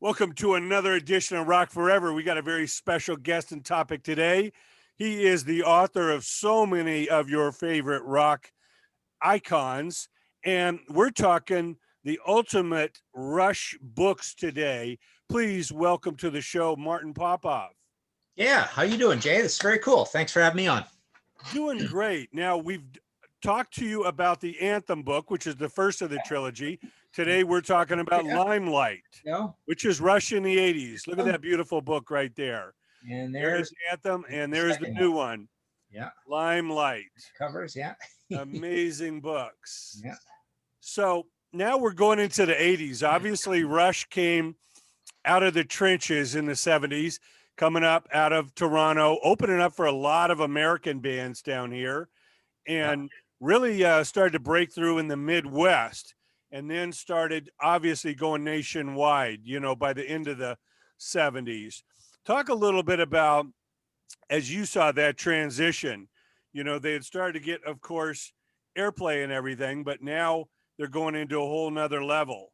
Welcome to another edition of Rock Forever. We got a very special guest and topic today. He is the author of so many of your favorite rock icons, and we're talking the ultimate Rush books today. Please welcome to the show, Martin Popoff. Yeah, how you doing, Jay? This is very cool. Thanks for having me on. Doing great. Now, we've talked to you about the Anthem book, which is the first of the trilogy. Today, we're talking about Limelight, which is Rush in the 80s. Look at that beautiful book right there. And There's Anthem, and there's the new one. Yeah. Limelight. Covers, yeah. Amazing books. Yeah. So now we're going into the 80s. Obviously, Rush came out of the trenches in the 70s, coming up out of Toronto, opening up for a lot of American bands down here, and really started to break through in the Midwest, and then started obviously going nationwide, by the end of the 70s. Talk a little bit about, as you saw that transition, they had started to get, of course, airplay and everything, but now they're going into a whole nother level.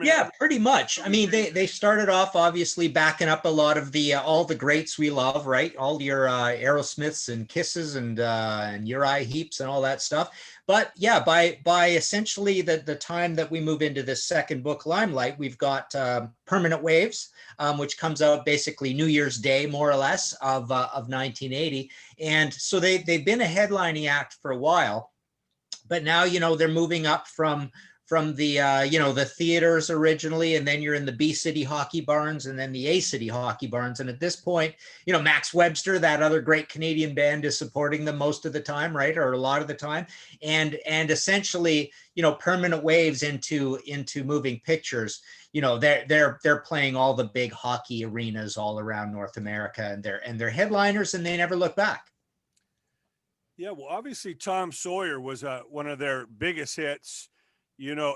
Yeah, pretty much. I mean, they started off obviously backing up a lot of the all the greats we love, right? All your Aerosmiths and Kisses and Uriah Heeps and all that stuff. But yeah, by essentially the time that we move into this second book, Limelight, we've got Permanent Waves, which comes out basically New Year's Day, more or less, of 1980. And so they've been a headlining act for a while, but now they're moving up from the the theaters originally, and then you're in the B City hockey barns and then the A City hockey barns. And at this point, Max Webster, that other great Canadian band, is supporting them most of the time, right? Or a lot of the time. And essentially, Permanent Waves into moving pictures, they're playing all the big hockey arenas all around North America, and they're headliners, and they never look back. Yeah, well, obviously Tom Sawyer was one of their biggest hits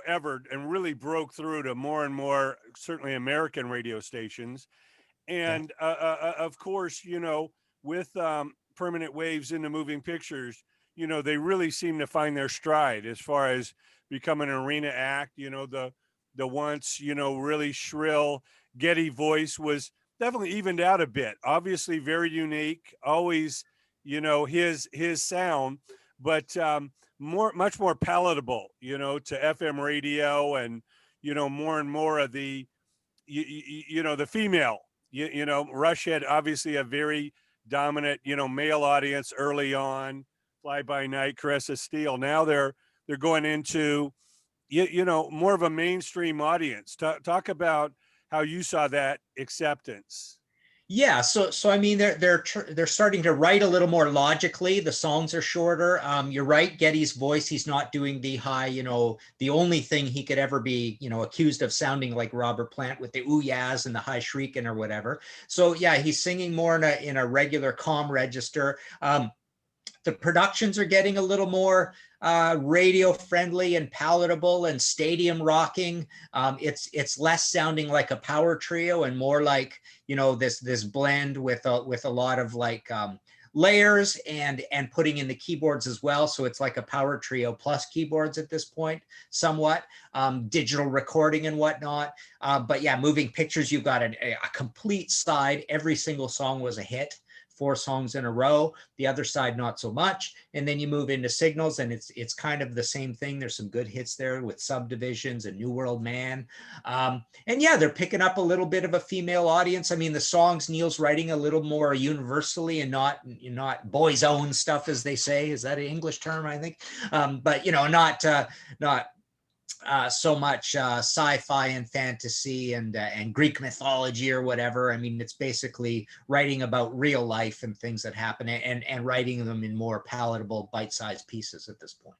ever, and really broke through to more and more, certainly American radio stations. And of course, with Permanent Waves into moving pictures, they really seem to find their stride as far as becoming an arena act. The once, really shrill Geddy voice was definitely evened out a bit. Obviously very unique, always, his sound, but much more palatable, to FM radio, and more and more of the the female, Rush had obviously a very dominant male audience early on, Fly By Night, Caress of Steel. Now they're going into more of a mainstream audience. Talk about how you saw that acceptance. Yeah, so I mean, they're starting to write a little more logically. The songs are shorter. You're right, Geddy's voice, he's not doing the high, the only thing he could ever be, accused of sounding like Robert Plant with the ooh yahs and the high shrieking or whatever. So yeah, he's singing more in a regular calm register. The productions are getting a little more radio friendly and palatable and stadium rocking. It's less sounding like a power trio and more like this blend with a lot of like layers and putting in the keyboards as well. So it's like a power trio plus keyboards at this point, somewhat digital recording and whatnot. But yeah, moving pictures, you've got a complete side. Every single song was a hit. 4 songs in a row, the other side not so much, and then you move into Signals, and it's kind of the same thing. There's some good hits there with Subdivisions and New World Man, and yeah, they're picking up a little bit of a female audience. I mean, the songs Neil's writing a little more universally and not boys' own stuff, as they say. Is that an English term? I think, but not so much sci-fi and fantasy and Greek mythology or whatever. I mean, it's basically writing about real life and things that happen, and writing them in more palatable, bite-sized pieces at this point.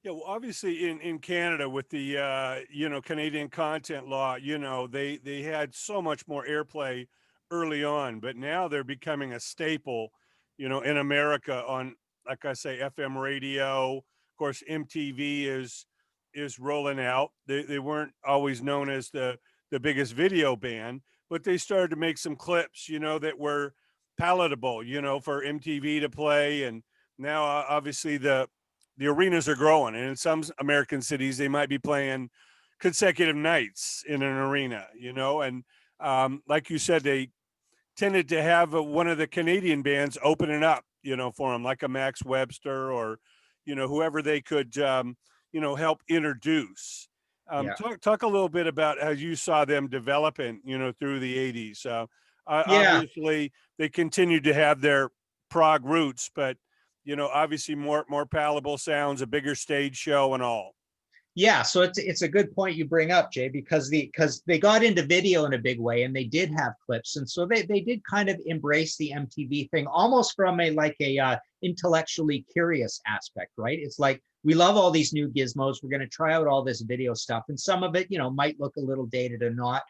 Yeah, well, obviously in Canada with the Canadian content law, they had so much more airplay early on, but now they're becoming a staple, in America on, like I say, FM radio. Of course, MTV is rolling out. They weren't always known as the biggest video band, but they started to make some clips, that were palatable, for MTV to play. And now obviously the arenas are growing, and in some American cities they might be playing consecutive nights in an arena, you know, and like you said, they tended to have one of the Canadian bands opening up, you know, for them, like a Max Webster or, you know, whoever they could, you know, help introduce. Yeah. Talk a little bit about how you saw them developing, you know, through the 80s. Yeah. Obviously, they continued to have their prog roots, but, you know, obviously more palatable sounds, a bigger stage show and all. Yeah, so it's a good point you bring up, Jay, because they got into video in a big way, and they did have clips, and so they did kind of embrace the MTV thing almost from a like a intellectually curious aspect, right? It's like we love all these new gizmos. We're going to try out all this video stuff, and some of it, you know, might look a little dated or not.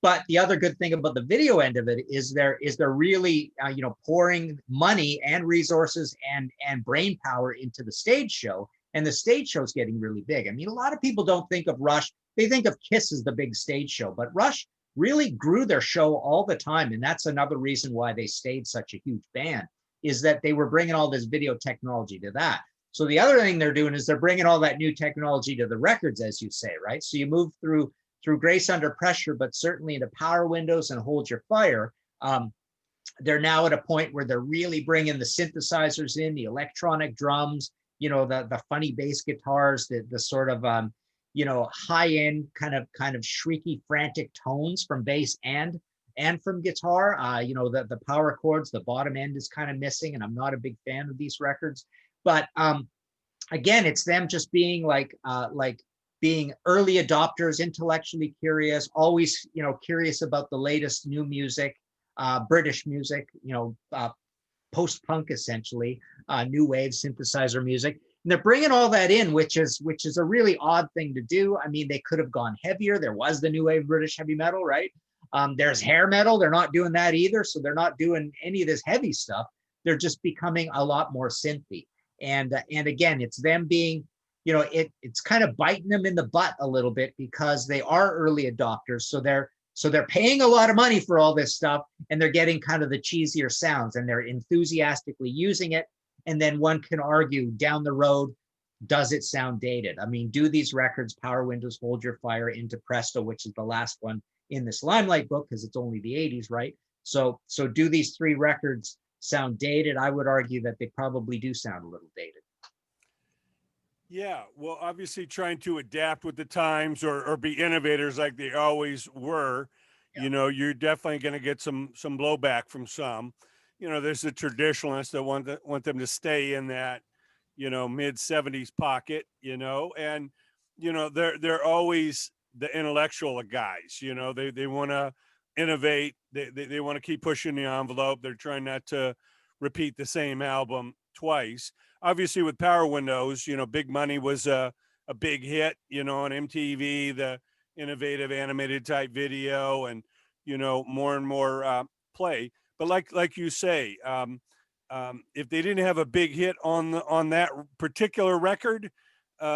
But the other good thing about the video end of it is they're really you know, pouring money and resources and brain power into the stage show. And the stage show is getting really big. I mean, a lot of people don't think of Rush. They think of Kiss as the big stage show, but Rush really grew their show all the time. And that's another reason why they stayed such a huge band, is that they were bringing all this video technology to that. So the other thing they're doing is they're bringing all that new technology to the records, as you say, right? So you move through Grace Under Pressure, but certainly into Power Windows and Hold Your Fire. They're now at a point where they're really bringing the synthesizers in, the electronic drums, you know, the funny bass guitars, the sort of you know, high end kind of shrieky, frantic tones from bass and from guitar. You know, the power chords, the bottom end is kind of missing, and I'm not a big fan of these records. But again, it's them just being like being early adopters, intellectually curious, always, you know, curious about the latest new music, British music, you know, post-punk essentially, new wave synthesizer music. And they're bringing all that in, which is a really odd thing to do. I mean, they could have gone heavier. There was the new wave British heavy metal, right? There's hair metal. They're not doing that either. So they're not doing any of this heavy stuff. They're just becoming a lot more synthy. And again, it's them being, you know, it's kind of biting them in the butt a little bit because they are early adopters. So they're paying a lot of money for all this stuff, and they're getting kind of the cheesier sounds, and they're enthusiastically using it. And then one can argue down the road, does it sound dated? I mean, do these records, Power Windows, Hold Your Fire, Into Presto, which is the last one in this Limelight book, because it's only the 80s, right? So do these three records sound dated? I would argue that they probably do sound a little dated. Yeah, well, obviously trying to adapt with the times or be innovators like they always were, Yeah. you know, you're definitely going to get some blowback from some. You know, there's the traditionalists that want them to stay in that, you know, mid 70s pocket, you know, and you know, they're always the intellectual guys, you know, they want to innovate, they want to keep pushing the envelope. They're trying not to repeat the same album twice. Obviously with Power Windows, you know, Big Money was a big hit, you know, on MTV, the innovative animated type video, and you know, more and more play. But like you say, if they didn't have a big hit on that particular record,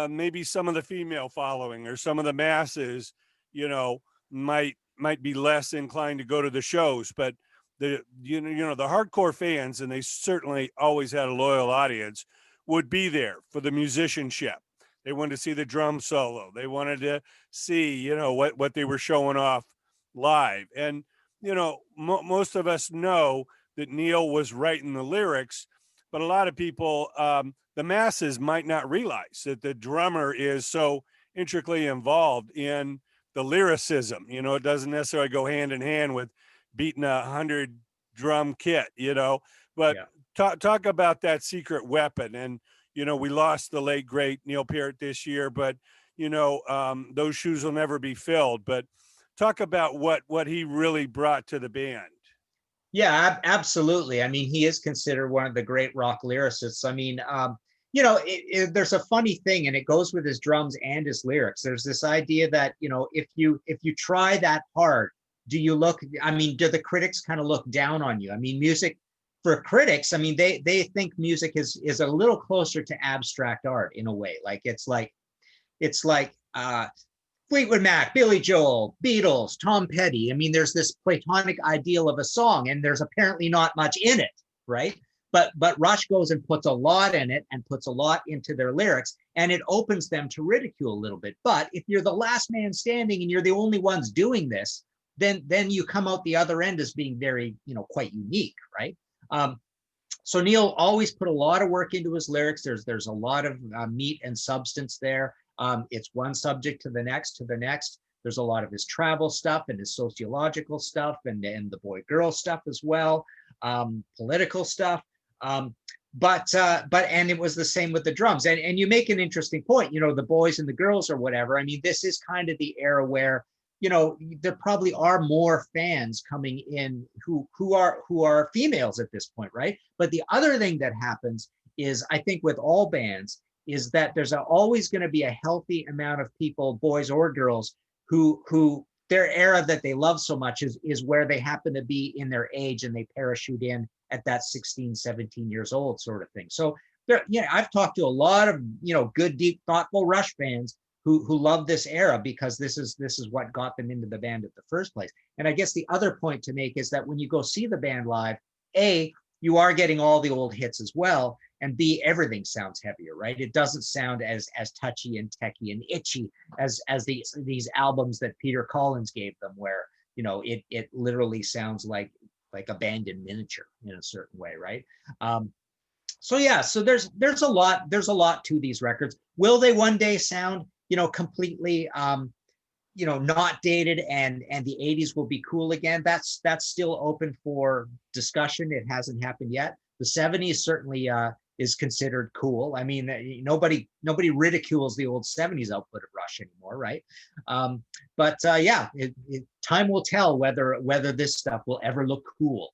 maybe some of the female following or some of the masses, you know, might be less inclined to go to the shows. But the you know the hardcore fans, and they certainly always had a loyal audience, would be there for the musicianship. They wanted to see the drum solo. They wanted to see, you know, what they were showing off live. And you know, most of us know that Neil was writing the lyrics, but a lot of people, the masses, might not realize that the drummer is so intricately involved in the lyricism. You know, it doesn't necessarily go hand in hand with beating 100 drum kit, you know, but Yeah. talk about that secret weapon. And, you know, we lost the late, great Neil Peart this year, but, you know, those shoes will never be filled. But talk about what he really brought to the band. Yeah, absolutely. I mean, he is considered one of the great rock lyricists. I mean, you know, there's a funny thing, and it goes with his drums and his lyrics. There's this idea that, you know, if you try that hard, do you look? I mean, do the critics kind of look down on you? I mean, music for critics, I mean, they think music is a little closer to abstract art in a way. Like it's like Fleetwood Mac, Billy Joel, Beatles, Tom Petty. I mean, there's this platonic ideal of a song, and there's apparently not much in it, right? but Rush goes and puts a lot in it and puts a lot into their lyrics, and it opens them to ridicule a little bit. But if you're the last man standing and you're the only ones doing this, then you come out the other end as being very, quite unique, right? So Neil always put a lot of work into his lyrics. There's a lot of meat and substance there. It's one subject to the next to the next. There's a lot of his travel stuff and his sociological stuff and the boy girl stuff as well, political stuff. But and it was the same with the drums. And you make an interesting point, the boys and the girls or whatever. I mean, this is kind of the era where, there probably are more fans coming in who are females at this point, right? But the other thing that happens is, I think with all bands, is that there's always going to be a healthy amount of people, boys or girls, who their era that they love so much is where they happen to be in their age, and they parachute in at that 16, 17 years old sort of thing. So there, I've talked to a lot of, good, deep, thoughtful Rush fans who love this era, because this is what got them into the band at the first place. And I guess the other point to make is that when you go see the band live, A, you are getting all the old hits as well, and B, everything sounds heavier, right? It doesn't sound as touchy and techy and itchy as these albums that Peter Collins gave them, where it literally sounds like a band in miniature in a certain way, right? So there's a lot to these records. Will they one day sound completely not dated, and the 80s will be cool again? That's still open for discussion. It hasn't happened yet. The 70s certainly is considered cool. I mean, nobody ridicules the old 70s output of Rush anymore, right? But time will tell whether this stuff will ever look cool.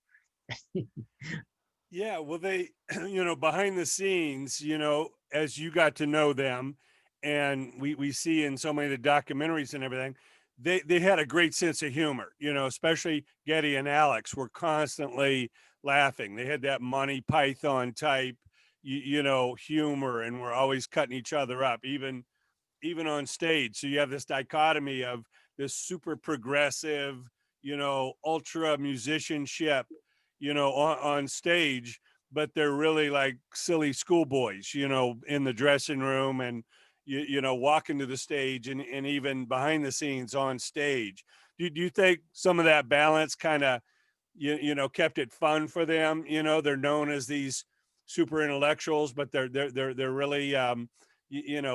Yeah, well, they, behind the scenes, as you got to know them, and we see in so many of the documentaries and everything, they had a great sense of humor, especially Geddy and Alex were constantly laughing. They had that Monty Python type, humor, and were always cutting each other up, even on stage. So you have this dichotomy of this super progressive, ultra musicianship, on stage, but they're really like silly schoolboys, in the dressing room, and walking to the stage, and even behind the scenes on stage. Do you think some of that balance kind of, kept it fun for them? They're known as these super intellectuals, but they're really,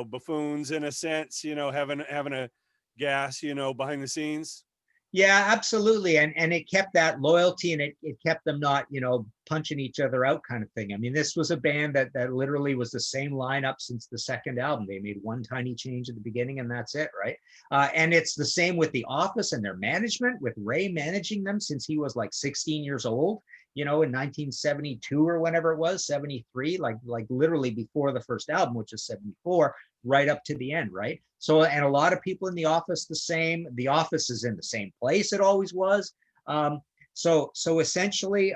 buffoons in a sense, having a gas, behind the scenes. Yeah, absolutely. And it kept that loyalty, and it kept them not, punching each other out kind of thing. I mean, this was a band that literally was the same lineup since the second album. They made one tiny change at the beginning, and that's it, right? And it's the same with The Office and their management, with Ray managing them since he was like 16 years old, in 1972 or whenever it was, 73, like literally before the first album, which is 74, right up to the end, right? So, and a lot of people in The Office the same. The Office is in the same place it always was. So essentially,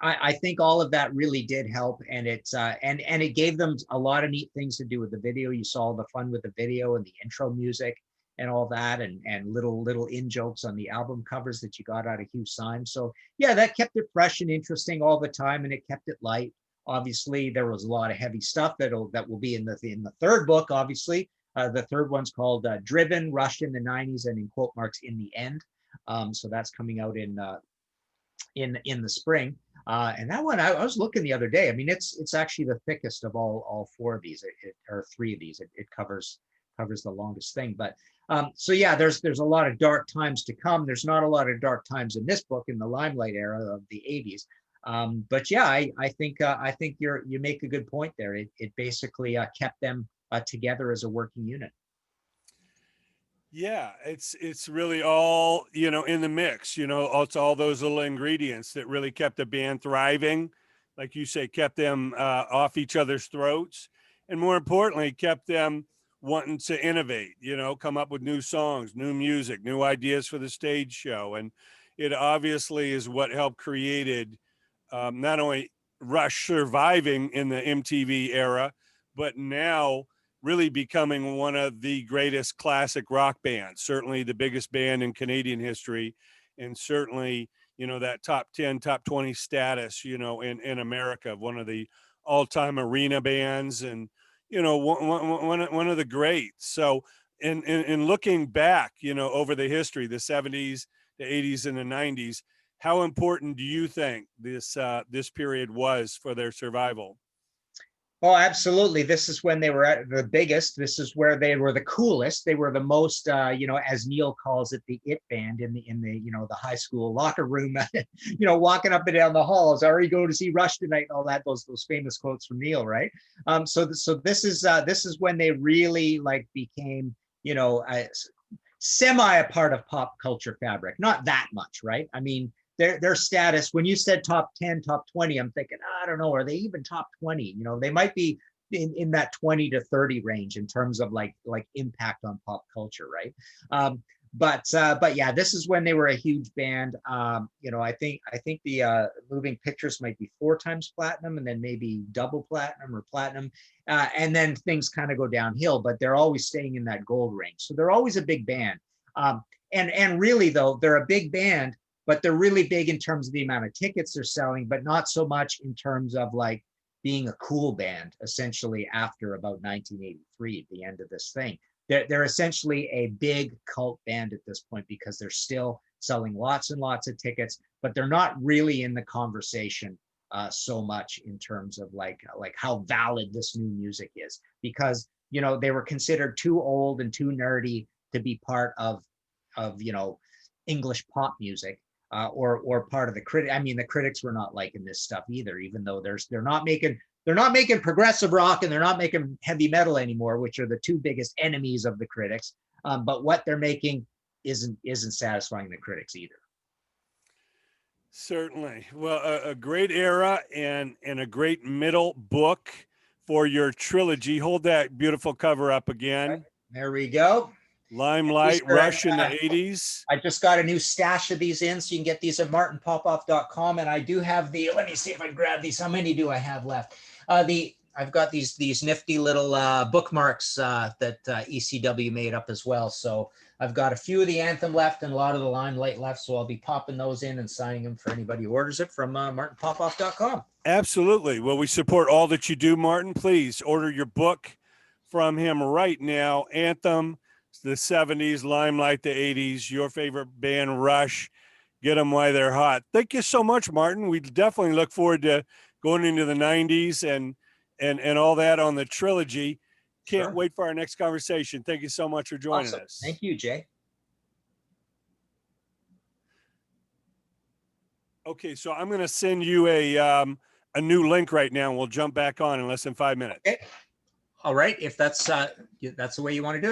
I think all of that really did help, and it's and it gave them a lot of neat things to do with the video. You saw the fun with the video and the intro music and all that, and little in jokes on the album covers that you got out of Hugh Symes. So yeah, that kept it fresh and interesting all the time, and it kept it light. Obviously, there was a lot of heavy stuff that will be in the third book. Obviously, the third one's called Driven, Rush in the 90s, and in quote marks, in the end. So that's coming out in the spring. And that one, I was looking the other day. I mean, it's actually the thickest of all four of these, or three of these. It covers the longest thing. But so yeah, there's a lot of dark times to come. There's not a lot of dark times in this book, in the Limelight era of the 80s. But yeah, I think you make a good point there. It basically kept them together as a working unit. Yeah, it's really all, in the mix, it's all those little ingredients that really kept the band thriving. Like you say, kept them off each other's throats, and more importantly, kept them wanting to innovate, come up with new songs, new music, new ideas for the stage show. And it obviously is what helped created not only Rush surviving in the MTV era, but now really becoming one of the greatest classic rock bands, certainly the biggest band in Canadian history, and certainly, you know, that top 10, top 20 status, you know, in America, one of the all-time arena bands, and, you know, one of the greats. So in looking back, you know, over the history, the 70s, the 80s, and the 90s, how important do you think this period was for their survival? Oh, absolutely. This is when they were at the biggest. This is where they were the coolest. They were the most, as Neil calls it, the it band in the the high school locker room. Walking up and down the halls. Are you going to see Rush tonight? And all that. Those famous quotes from Neil, right? So this is when they really like became semi a part of pop culture fabric. Not that much, right? I mean, their status, when you said top 10, top 20, I'm thinking, I don't know, are they even top 20? They might be in that 20 to 30 range in terms of like impact on pop culture, right? But yeah, this is when they were a huge band. I think the Moving Pictures might be 4 times platinum, and then maybe double platinum or platinum, and then things kind of go downhill. But they're always staying in that gold range, so they're always a big band. And really though, they're a big band, but they're really big in terms of the amount of tickets they're selling, but not so much in terms of like being a cool band. Essentially, after about 1983, at the end of this thing. They're essentially a big cult band at this point because they're still selling lots and lots of tickets, but they're not really in the conversation so much in terms of like how valid this new music is, because they were considered too old and too nerdy to be part of English pop music, or part of the critic. I mean, the critics were not liking this stuff either, even though they're not making progressive rock and they're not making heavy metal anymore, which are the 2 biggest enemies of the critics. But what they're making isn't satisfying the critics either. Certainly. Well, a great era and a great middle book for your trilogy. Hold that beautiful cover up again. Right. There we go. Limelight, Rush in the 80s. I just got a new stash of these in, so you can get these at MartinPopoff.com. And I do have let me see if I can grab these. How many do I have left? I've got these nifty little bookmarks that ECW made up as well. So I've got a few of the Anthem left and a lot of the Limelight left. So I'll be popping those in and signing them for anybody who orders it from MartinPopoff.com. Absolutely. Well, we support all that you do, Martin. Please order your book from him right now. Anthem, the 70s, Limelight, the 80s, your favorite band, Rush. Get them while they're hot. Thank you so much, Martin. We definitely look forward to going into the 90s and all that on the trilogy. Can't wait for our next conversation. Thank you so much for joining us. Thank you, Jay. Okay, so I'm going to send you a new link right now, and we'll jump back on in less than 5 minutes. Okay. All right. If that's the way you want to do it.